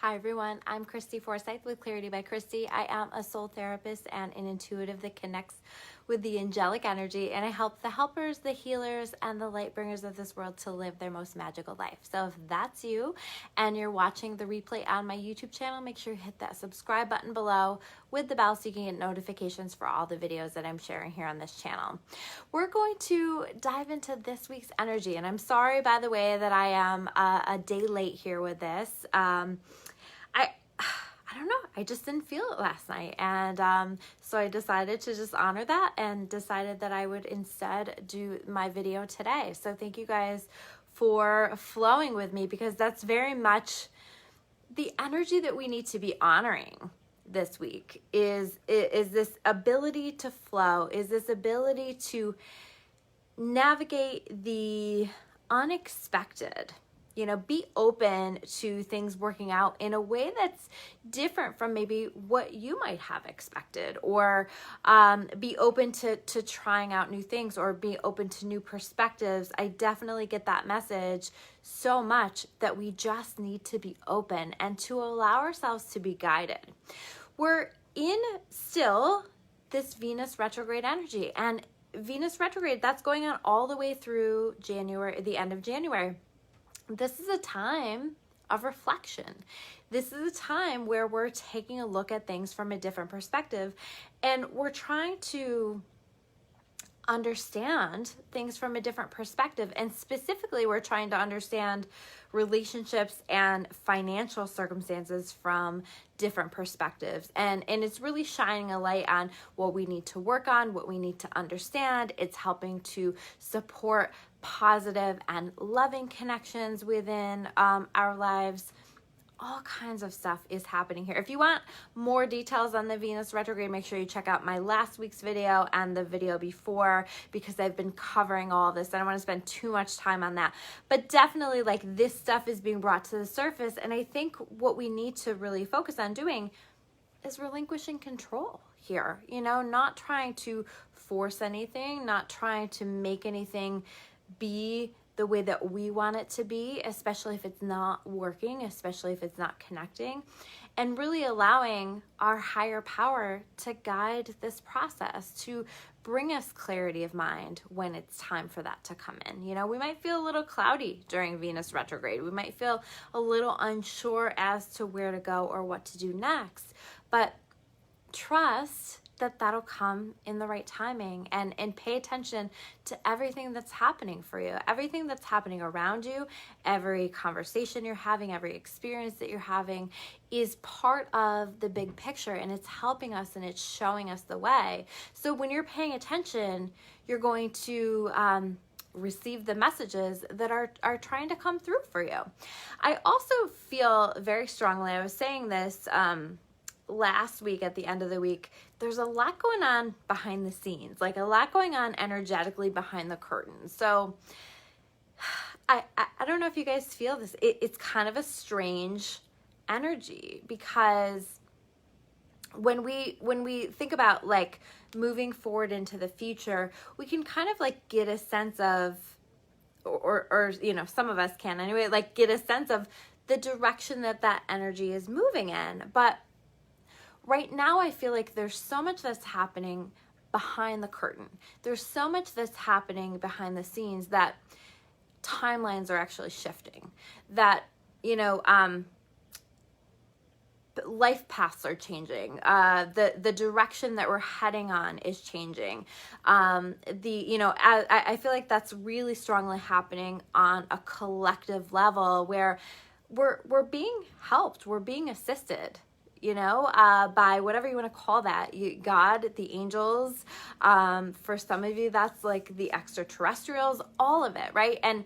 Hi everyone, I'm Christy Forsyth with Clarity by Christy. I am a soul therapist and an intuitive that connects with the angelic energy, and I help the helpers, the healers, and the light bringers of this world to live their most magical life. So if that's you and you're watching the replay on my YouTube channel, make sure you hit that subscribe button below with the bell so you can get notifications for all the videos that I'm sharing here on this channel. We're going to dive into this week's energy, and I'm sorry, by the way, that I am a day late here with this. I don't know, I just didn't feel it last night, and so I decided to just honor that and decided that I would instead do my video today. So thank you guys for flowing with me, because that's very much the energy that we need to be honoring this week is this ability to flow, is this ability to navigate the unexpected. You know, be open to things working out in a way that's different from maybe what you might have expected, or be open to trying out new things, or be open to new perspectives. I definitely get that message so much, that we just need to be open and to allow ourselves to be guided. We're in still this Venus retrograde energy, and Venus retrograde, that's going on all the way through January, the end of January. This is a time of reflection. This is a time where we're taking a look at things from a different perspective, and we're trying to understand things from a different perspective. And specifically, we're trying to understand relationships and financial circumstances from different perspectives. And it's really shining a light on what we need to work on, what we need to understand. It's helping to support positive and loving connections within our lives. All kinds of stuff is happening here. If you want more details on the Venus retrograde, make sure you check out my last week's video and the video before, because I've been covering all of this. I don't want to spend too much time on that, but definitely, like, this stuff is being brought to the surface. And I think what we need to really focus on doing is relinquishing control here, you know, not trying to force anything, not trying to make anything be the way that we want it to be, especially if it's not working, especially if it's not connecting, and really allowing our higher power to guide this process, to bring us clarity of mind when it's time for that to come in. You know, we might feel a little cloudy during Venus retrograde. We might feel a little unsure as to where to go or what to do next, but trust that that'll come in the right timing, and pay attention to everything that's happening for you, everything that's happening around you. Every conversation you're having, every experience that you're having is part of the big picture, and it's helping us and it's showing us the way. So when you're paying attention, you're going to receive the messages that are trying to come through for you. I also feel very strongly, I was saying this last week at the end of the week, there's a lot going on behind the scenes, like a lot going on energetically behind the curtain. So I don't know if you guys feel this. It's kind of a strange energy, because when we think about like moving forward into the future, we can kind of like get a sense of, or you know, some of us can anyway, like get a sense of the direction that energy is moving in. But right now, I feel like there's so much that's happening behind the curtain. There's so much that's happening behind the scenes, that timelines are actually shifting, that, you know, life paths are changing. The direction that we're heading on is changing. You know, I feel like that's really strongly happening on a collective level, where we're being helped, we're being assisted, you know, by whatever you want to call that. God, the angels, for some of you, that's like the extraterrestrials, all of it, right? And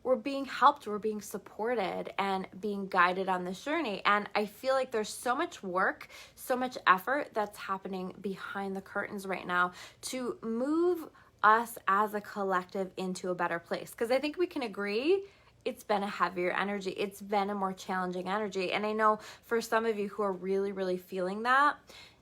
we're being helped, we're being supported, and being guided on this journey. And I feel like there's so much work, so much effort that's happening behind the curtains right now to move us as a collective into a better place. Because I think we can agree it's been a heavier energy. It's been a more challenging energy. And I know for some of you who are really, really feeling that,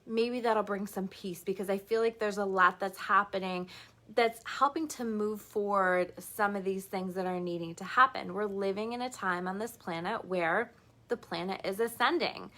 maybe that'll bring some peace, because I feel like there's a lot that's happening that's helping to move forward some of these things that are needing to happen. We're living in a time on this planet where the planet is ascending.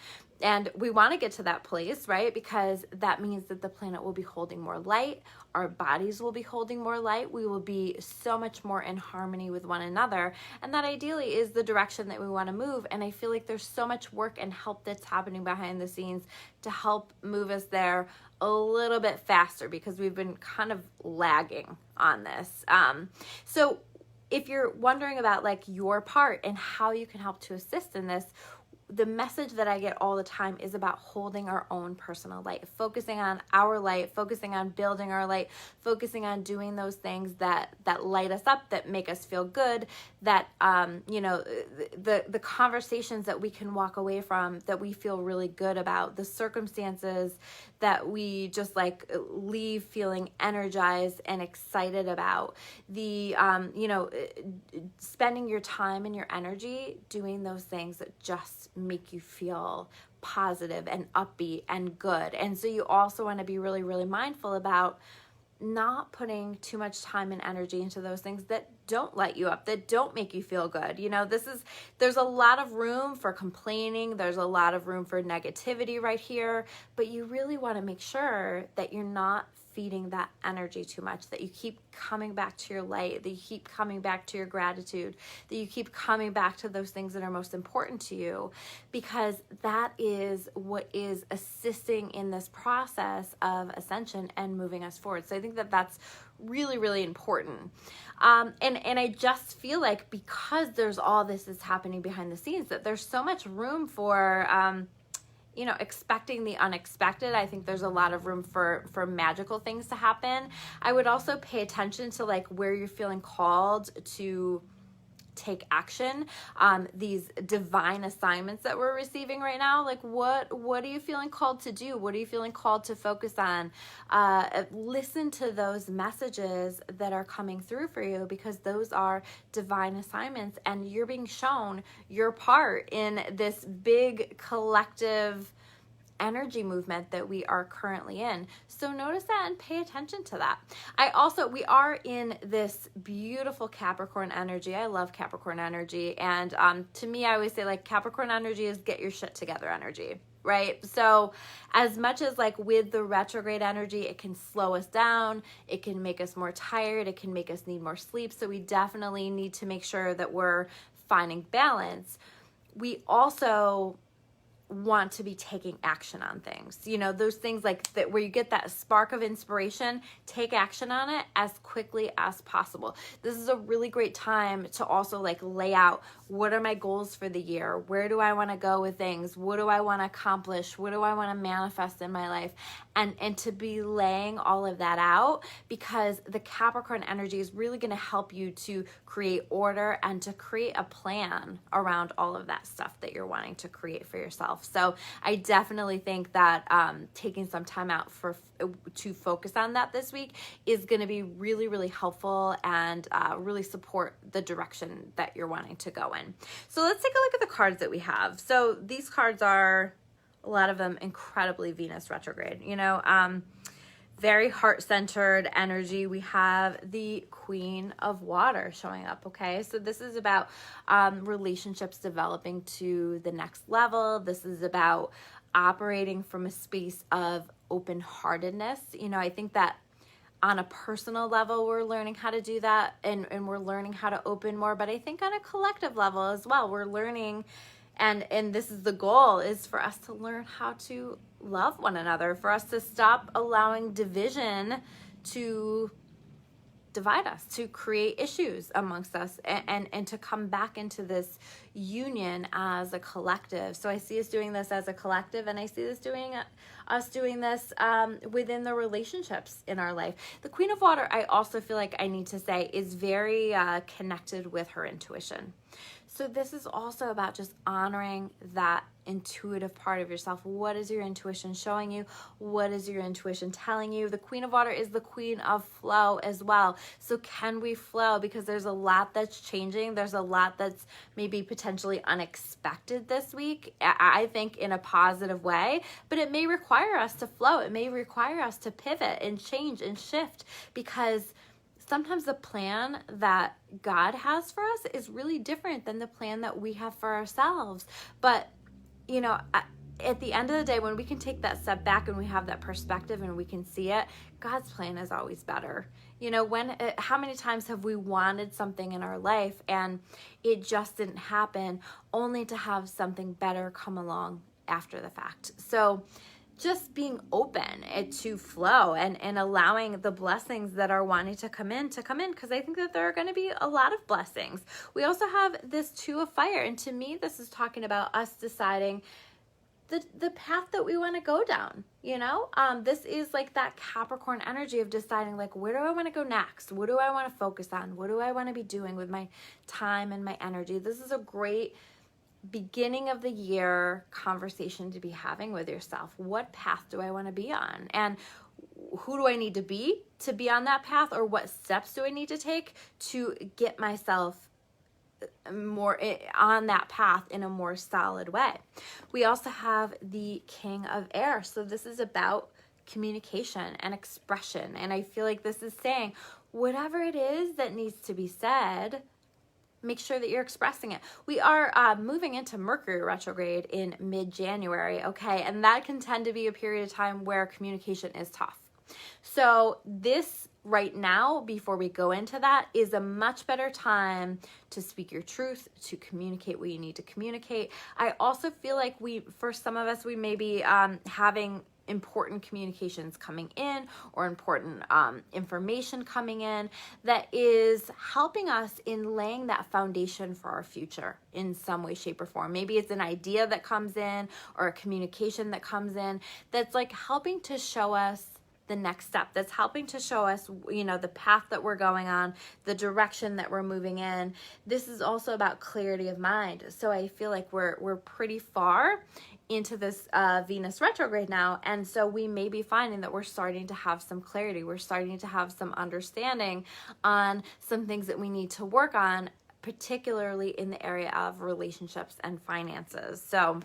And we want to get to that place, right? Because that means that the planet will be holding more light. Our bodies will be holding more light. We will be so much more in harmony with one another. And that ideally is the direction that we want to move. And I feel like there's so much work and help that's happening behind the scenes to help move us there a little bit faster, because we've been kind of lagging on this. So if you're wondering about like your part and how you can help to assist in this, the message that I get all the time is about holding our own personal light, focusing on our light, focusing on building our light, focusing on doing those things that light us up, that make us feel good, that, the conversations that we can walk away from, that we feel really good about, the circumstances that we just like leave feeling energized and excited about, the, spending your time and your energy doing those things that just make you feel positive and upbeat and good. And so you also want to be really, really mindful about not putting too much time and energy into those things that don't light you up, that don't make you feel good. There's a lot of room for complaining. There's a lot of room for negativity right here, but you really want to make sure that you're not feeding that energy too much, that you keep coming back to your light, that you keep coming back to your gratitude, that you keep coming back to those things that are most important to you, because that is what is assisting in this process of ascension and moving us forward. So I think that that's really, really important. And I just feel like because there's all this is happening behind the scenes, that there's so much room for expecting the unexpected. I think there's a lot of room for magical things to happen. I would also pay attention to like where you're feeling called to take action, these divine assignments that we're receiving right now. Like what are you feeling called to do? What are you feeling called to focus on? Listen to those messages that are coming through for you, because those are divine assignments and you're being shown your part in this big collective energy movement that we are currently in. So notice that and pay attention to that. We are in this beautiful Capricorn energy. I love Capricorn energy. And to me, I always say like Capricorn energy is get your shit together energy, right? So as much as like with the retrograde energy, it can slow us down, it can make us more tired, it can make us need more sleep. So we definitely need to make sure that we're finding balance. We also want to be taking action on things, those things like that where you get that spark of inspiration, take action on it as quickly as possible. This is a really great time to also like lay out, what are my goals for the year? Where do I want to go with things? What do I want to accomplish? What do I want to manifest in my life? And to be laying all of that out, because the Capricorn energy is really going to help you to create order and to create a plan around all of that stuff that you're wanting to create for yourself. So I definitely think that taking some time out to focus on that this week is going to be really, really helpful and really support the direction that you're wanting to go in. So let's take a look at the cards that we have. So these cards are, a lot of them, incredibly Venus retrograde, very heart-centered energy. We have the Queen of Water showing up, okay? So this is about relationships developing to the next level. This is about operating from a space of open-heartedness. I think that on a personal level, we're learning how to do that and we're learning how to open more. But I think on a collective level as well, we're learning, and this is the goal, is for us to learn how to love one another, for us to stop allowing division to divide us, to create issues amongst us, and to come back into this union as a collective. So I see us doing this as a collective, and I see us doing this within the relationships in our life. The Queen of Water, I also feel like I need to say, is very connected with her intuition. So this is also about just honoring that intuitive part of yourself. What is your intuition showing you? What is your intuition telling you? The Queen of Water is the queen of flow as well. So can we flow? Because there's a lot that's changing. There's a lot that's maybe potentially unexpected this week, I think in a positive way, but it may require us to flow. It may require us to pivot and change and shift, because sometimes the plan that God has for us is really different than the plan that we have for ourselves. But, you know, at the end of the day, when we can take that step back and we have that perspective and we can see it, God's plan is always better. You know, how many times have we wanted something in our life and it just didn't happen, only to have something better come along after the fact? So just being open to flow and allowing the blessings that are wanting to come in, because I think that there are going to be a lot of blessings. We also have this Two of Fire, and to me, this is talking about us deciding the path that we want to go down. You know, this is like that Capricorn energy of deciding, like, where do I want to go next? What do I want to focus on? What do I want to be doing with my time and my energy? This is a great beginning of the year conversation to be having with yourself. What path do I want to be on? And who do I need to be on that path? Or what steps do I need to take to get myself more on that path in a more solid way? We also have the King of Air. So this is about communication and expression. And I feel like this is saying whatever it is that needs to be said, make sure that you're expressing it. We are moving into Mercury retrograde in mid-January, okay? And that can tend to be a period of time where communication is tough. So this right now, before we go into that, is a much better time to speak your truth, to communicate what you need to communicate. I also feel like for some of us, we may be having important communications coming in or important information coming in that is helping us in laying that foundation for our future in some way, shape, or form. Maybe it's an idea that comes in or a communication that comes in that's like helping to show us the next step, that's helping to show us, you know, the path that we're going on, the direction that we're moving in. This is also about clarity of mind. So I feel like we're pretty far into this Venus retrograde now, and so we may be finding that we're starting to have some clarity. We're starting to have some understanding on some things that we need to work on, particularly in the area of relationships and finances. So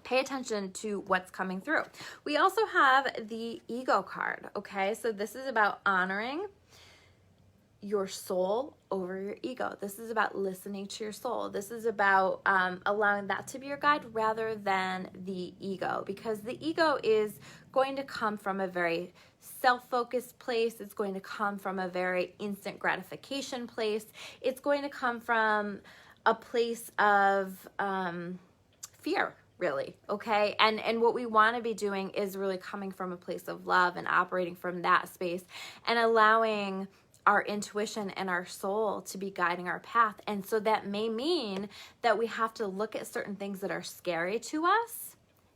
pay attention to what's coming through. We also have the Ego card, okay? So this is about honoring your soul over your ego. This is about listening to your soul. This is about allowing that to be your guide rather than the ego, because the ego is going to come from a very self-focused place. It's going to come from a very instant gratification place. It's going to come from a place of fear, really, okay? And what we want to be doing is really coming from a place of love and operating from that space and allowing our intuition and our soul to be guiding our path. And so that may mean that we have to look at certain things that are scary to us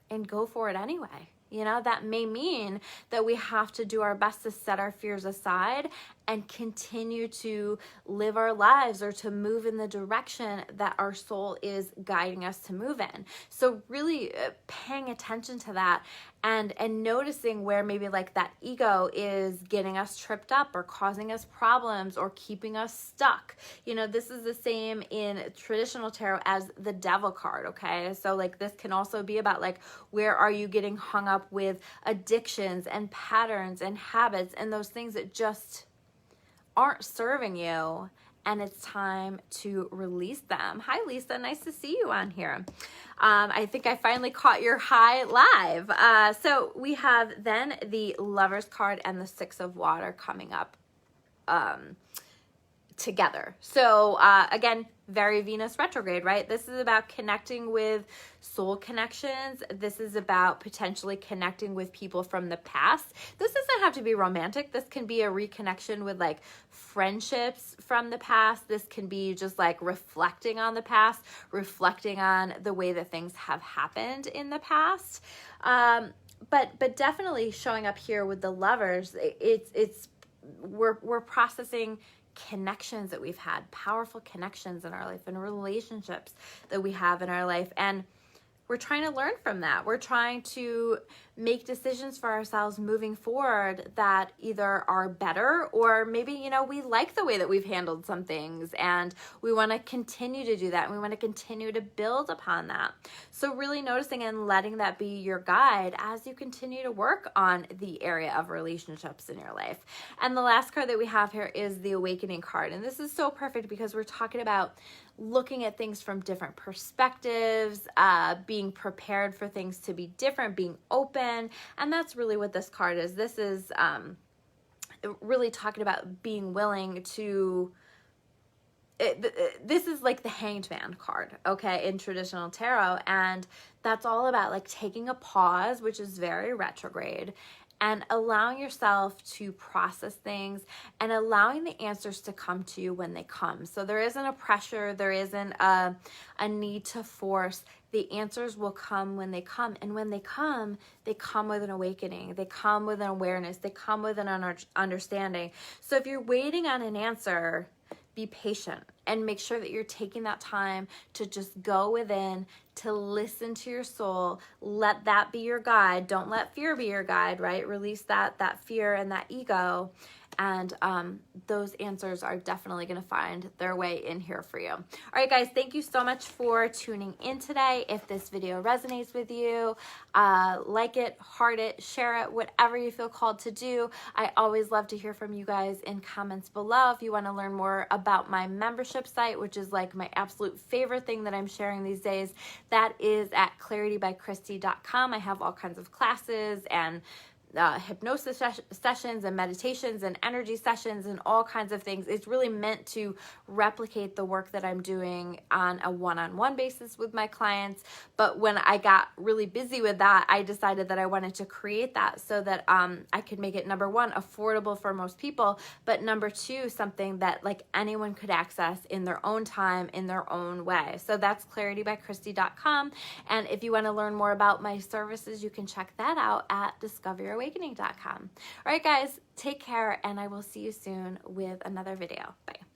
and go for it anyway. You know, that may mean that we have to do our best to set our fears aside and continue to live our lives or to move in the direction that our soul is guiding us to move in. So really paying attention to that and noticing where maybe like that ego is getting us tripped up or causing us problems or keeping us stuck. You know, this is the same in traditional tarot as the Devil card, okay? So like this can also be about like, where are you getting hung up with addictions and patterns and habits and those things that just aren't serving you, and it's time to release them. Hi, Lisa. Nice to see you on here. I think I finally caught your hi live. So we have then the Lovers card and the Six of Water coming up together. So again, very Venus retrograde, right? This is about connecting with soul connections. This is about potentially connecting with people from the past. This doesn't have to be romantic. This can be a reconnection with like friendships from the past. This can be just like reflecting on the past, reflecting on the way that things have happened in the past. But definitely showing up here with the Lovers, we're processing connections that we've had, powerful connections in our life and relationships that we have in our life. And we're trying to learn from that. We're trying to make decisions for ourselves moving forward that either are better, or maybe, you know, we like the way that we've handled some things and we want to continue to do that, and we want to continue to build upon that. So really noticing and letting that be your guide as you continue to work on the area of relationships in your life. And the last card that we have here is the Awakening card. And this is so perfect because we're talking about looking at things from different perspectives, being prepared for things to be different, being open. And that's really what this card is. This is really talking about being willing to, this is like the Hanged Man card, okay, in traditional tarot. And that's all about like taking a pause, which is very retrograde, and allowing yourself to process things and allowing the answers to come to you when they come. So there isn't a pressure, there isn't a need to force. The answers will come when they come. And when they come with an awakening. They come with an awareness. They come with an understanding. So if you're waiting on an answer, be patient and make sure that you're taking that time to just go within, to listen to your soul. Let that be your guide. Don't let fear be your guide, right? Release that fear and that ego. And those answers are definitely going to find their way in here for you. All right, guys, thank you so much for tuning in today. If this video resonates with you, like it, heart it, share it, whatever you feel called to do. I always love to hear from you guys in comments below. If you want to learn more about my membership site, which is like my absolute favorite thing that I'm sharing these days, that is at claritybychristy.com. I have all kinds of classes and hypnosis sessions and meditations and energy sessions and all kinds of things. It's really meant to replicate the work that I'm doing on a one-on-one basis with my clients. But when I got really busy with that, I decided that I wanted to create that so that I could make it, number one, affordable for most people, but number two, something that like anyone could access in their own time, in their own way. So that's claritybychristy.com. And if you want to learn more about my services, you can check that out at discoverawakening.com. All right, guys, take care, and I will see you soon with another video. Bye.